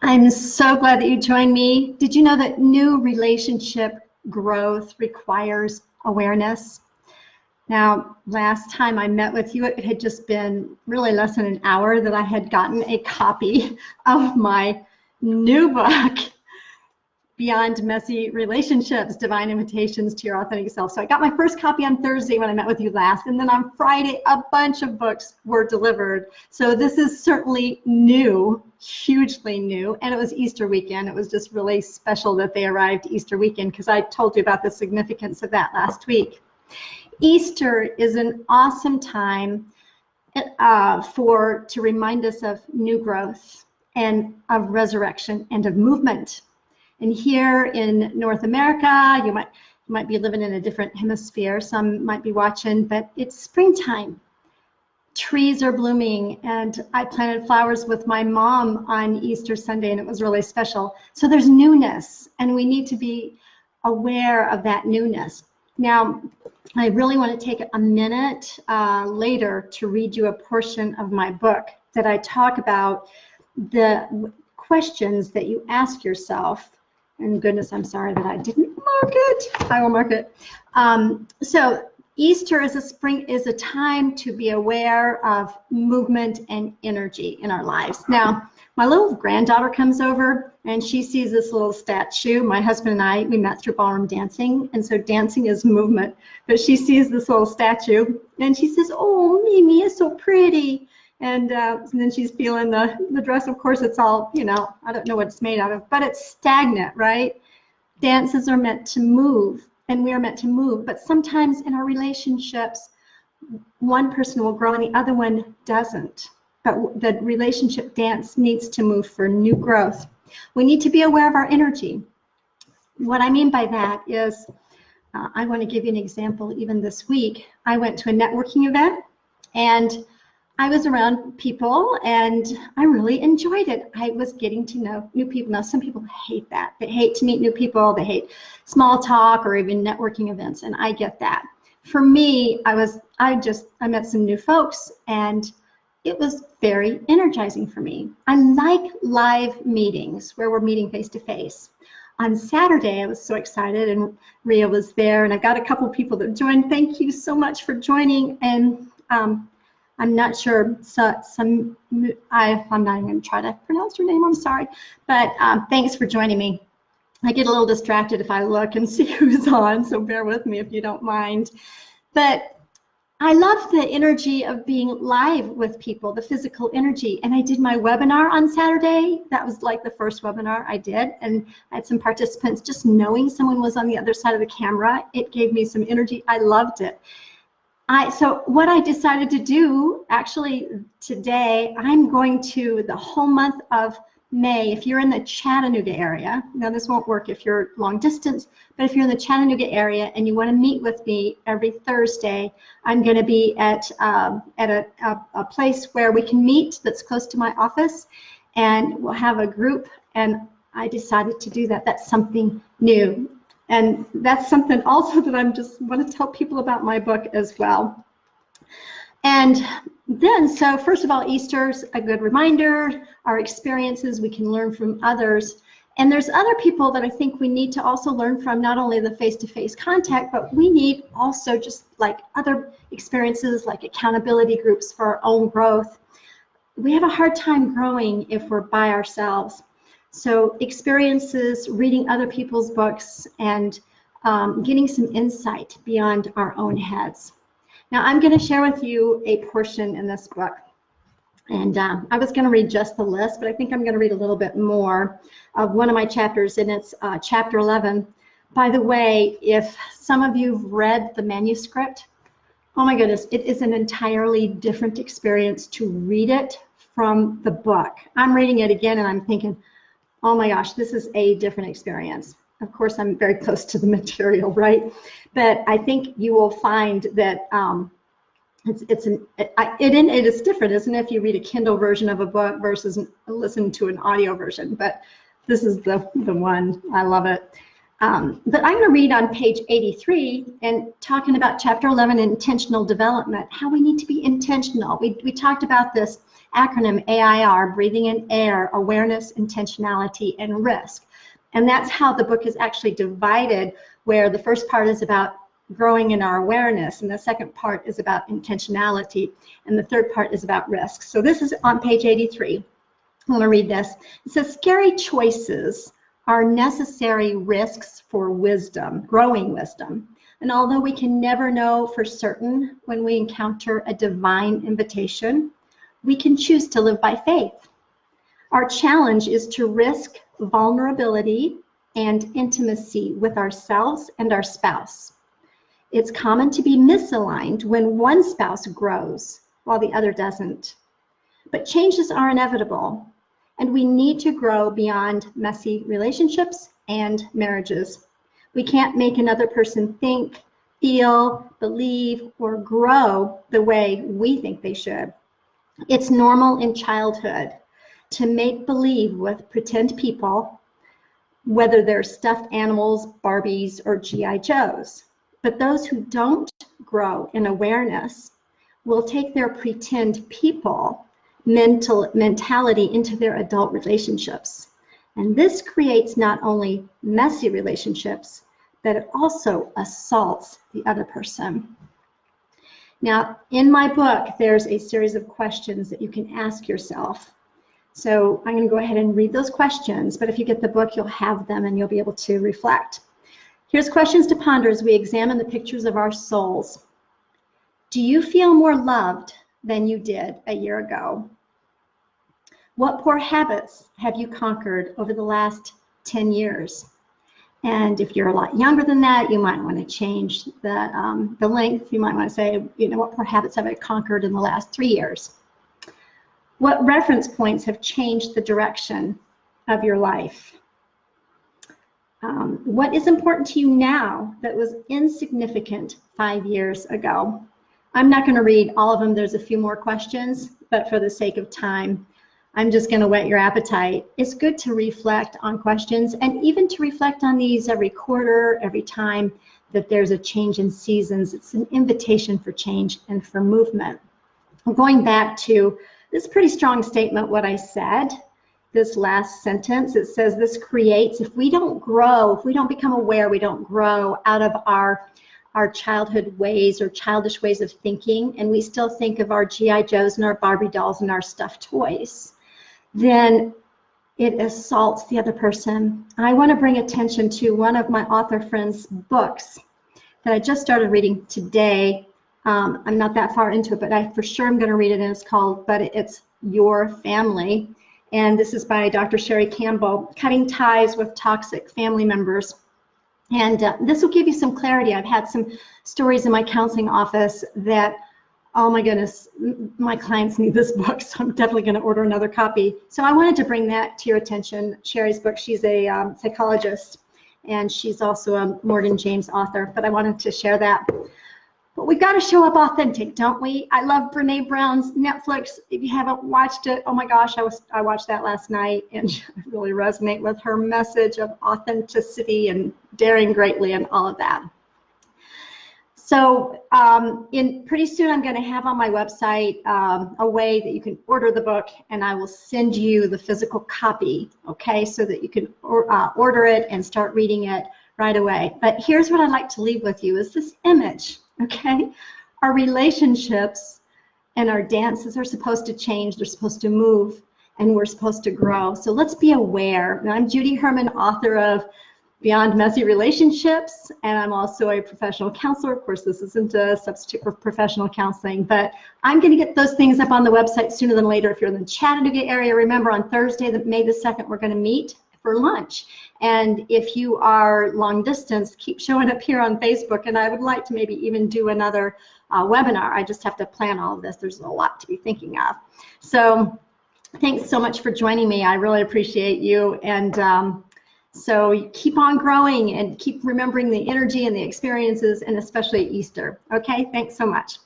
I'm so glad that you joined me. Did you know that new relationship growth requires awareness? Now, last time I met with you, it had just been really less than an hour that I had gotten a copy of my new book, Beyond Messy Relationships, Divine Invitations to Your Authentic Self. So I got my first copy on Thursday when I met with you last, and then on Friday, a bunch of books were delivered. So this is certainly new, hugely new, and it was Easter weekend. It was just really special that they arrived Easter weekend because I told you about the significance of that last week. Easter is an awesome time to remind us of new growth and of resurrection and of movement. And here in North America, you might be living in a different hemisphere. Some might be watching, but it's springtime. Trees are blooming, and I planted flowers with my mom on Easter Sunday, and it was really special. So there's newness, and we need to be aware of that newness. Now, I really want to take a minute later to read you a portion of my book that I talk about the questions that you ask yourself. And goodness, I'm sorry that I didn't mark it. I will mark it. So Easter is a time to be aware of movement and energy in our lives. Now, my little granddaughter comes over and she sees this little statue. My husband and I, we met through ballroom dancing, and so dancing is movement. But she sees this little statue and she says, "Oh, Mimi is so pretty." And then she's feeling the dress. Of course, it's all, I don't know what it's made out of, but it's stagnant, right? Dances are meant to move, and we are meant to move. But sometimes in our relationships, one person will grow and the other one doesn't. But the relationship dance needs to move for new growth. We need to be aware of our energy. What I mean by that is, I want to give you an example. Even this week, I went to a networking event, and I was around people and I really enjoyed it. I was getting to know new people. Now, some people hate that. They hate to meet new people. They hate small talk or even networking events, and I get that. For me, I met some new folks, and it was very energizing for me. I like live meetings where we're meeting face to face. On Saturday, I was so excited, and Rhea was there, and I got a couple people that joined. Thank you so much for joining. And I'm not sure, I'm not even going to try to pronounce your name, I'm sorry. But thanks for joining me. I get a little distracted if I look and see who's on, so bear with me if you don't mind. But I love the energy of being live with people, the physical energy. And I did my webinar on Saturday. That was like the first webinar I did. And I had some participants. Just knowing someone was on the other side of the camera, it gave me some energy. I loved it. So what I decided to do, actually today, I'm going to the whole month of May. If you're in the Chattanooga area, now this won't work if you're long distance, but if you're in the Chattanooga area and you want to meet with me every Thursday, I'm going to be at a place where we can meet that's close to my office, and we'll have a group, and I decided to do that. That's something new. And that's something also that I just want to tell people about my book as well. And then, so first of all, Easter's a good reminder, our experiences, we can learn from others. And there's other people that I think we need to also learn from, not only the face-to-face contact, but we need also just like other experiences like accountability groups for our own growth. We have a hard time growing if we're by ourselves. So experiences, reading other people's books, and getting some insight beyond our own heads. Now, I'm going to share with you a portion in this book. And I was going to read just the list, but I think I'm going to read a little bit more of one of my chapters, and it's chapter 11. By the way, if some of you have read the manuscript, oh my goodness, it is an entirely different experience to read it from the book. I'm reading it again, and I'm thinking, oh my gosh, this is a different experience. Of course, I'm very close to the material, right? But I think you will find that it is different, isn't it, if you read a Kindle version of a book versus listen to an audio version. But this is the one. I love it. But I'm going to read on page 83 and talking about chapter 11, intentional development, how we need to be intentional. We talked about this acronym AIR, breathing in air, awareness, intentionality, and risk. And that's how the book is actually divided, where the first part is about growing in our awareness, and the second part is about intentionality, and the third part is about risk. So this is on page 83. I want to read this. It says, scary choices are necessary risks for wisdom, growing wisdom. And although we can never know for certain when we encounter a divine invitation, we can choose to live by faith. Our challenge is to risk vulnerability and intimacy with ourselves and our spouse. It's common to be misaligned when one spouse grows while the other doesn't. But changes are inevitable, and we need to grow beyond messy relationships and marriages. We can't make another person think, feel, believe, or grow the way we think they should. It's normal in childhood to make believe with pretend people, whether they're stuffed animals, Barbies, or G.I. Joes. But those who don't grow in awareness will take their pretend people mentality into their adult relationships. And this creates not only messy relationships, but it also assaults the other person. Now, in my book, there's a series of questions that you can ask yourself. So I'm going to go ahead and read those questions, but if you get the book, you'll have them and you'll be able to reflect. Here's questions to ponder as we examine the pictures of our souls. Do you feel more loved than you did a year ago? What poor habits have you conquered over the last 10 years? And if you're a lot younger than that, you might want to change the length. You might want to say, what poor habits have I conquered in the last 3 years? What reference points have changed the direction of your life? What is important to you now that was insignificant 5 years ago? I'm not going to read all of them. There's a few more questions, but for the sake of time, I'm just going to whet your appetite. It's good to reflect on questions and even to reflect on these every quarter, every time that there's a change in seasons. It's an invitation for change and for movement. I'm going back to this pretty strong statement, what I said, this last sentence. It says this creates, if we don't grow, if we don't become aware, we don't grow out of our childhood ways or childish ways of thinking, and we still think of our G.I. Joes and our Barbie dolls and our stuffed toys, then it assaults the other person. I want to bring attention to one of my author friends' books that I just started reading today. I'm not that far into it, but I for sure am going to read it, and it's called But It's Your Family. And this is by Dr. Sherry Campbell, Cutting Ties with Toxic Family Members. And this will give you some clarity. I've had some stories in my counseling office that, oh my goodness, my clients need this book, so I'm definitely going to order another copy. So I wanted to bring that to your attention, Sherry's book. She's a psychologist, and she's also a Morgan James author, but I wanted to share that. But we've got to show up authentic, don't we? I love Brene Brown's Netflix. If you haven't watched it, oh my gosh, I watched that last night, and I really resonate with her message of authenticity and daring greatly and all of that. So pretty soon I'm going to have on my website a way that you can order the book, and I will send you the physical copy, okay, so that you can order it and start reading it right away. But here's what I'd like to leave with you is this image, okay? Our relationships and our dances are supposed to change. They're supposed to move, and we're supposed to grow. So let's be aware. And I'm Judy Herman, author of Beyond Messy Relationships, and I'm also a professional counselor. Of course, this isn't a substitute for professional counseling, but I'm going to get those things up on the website sooner than later. If you're in the Chattanooga area, remember on Thursday, May the 2nd, we're going to meet for lunch. And if you are long distance, keep showing up here on Facebook, and I would like to maybe even do another webinar. I just have to plan all of this. There's a lot to be thinking of. So thanks so much for joining me. I really appreciate you. And so you keep on growing and keep remembering the energy and the experiences, and especially at Easter. Okay, thanks so much.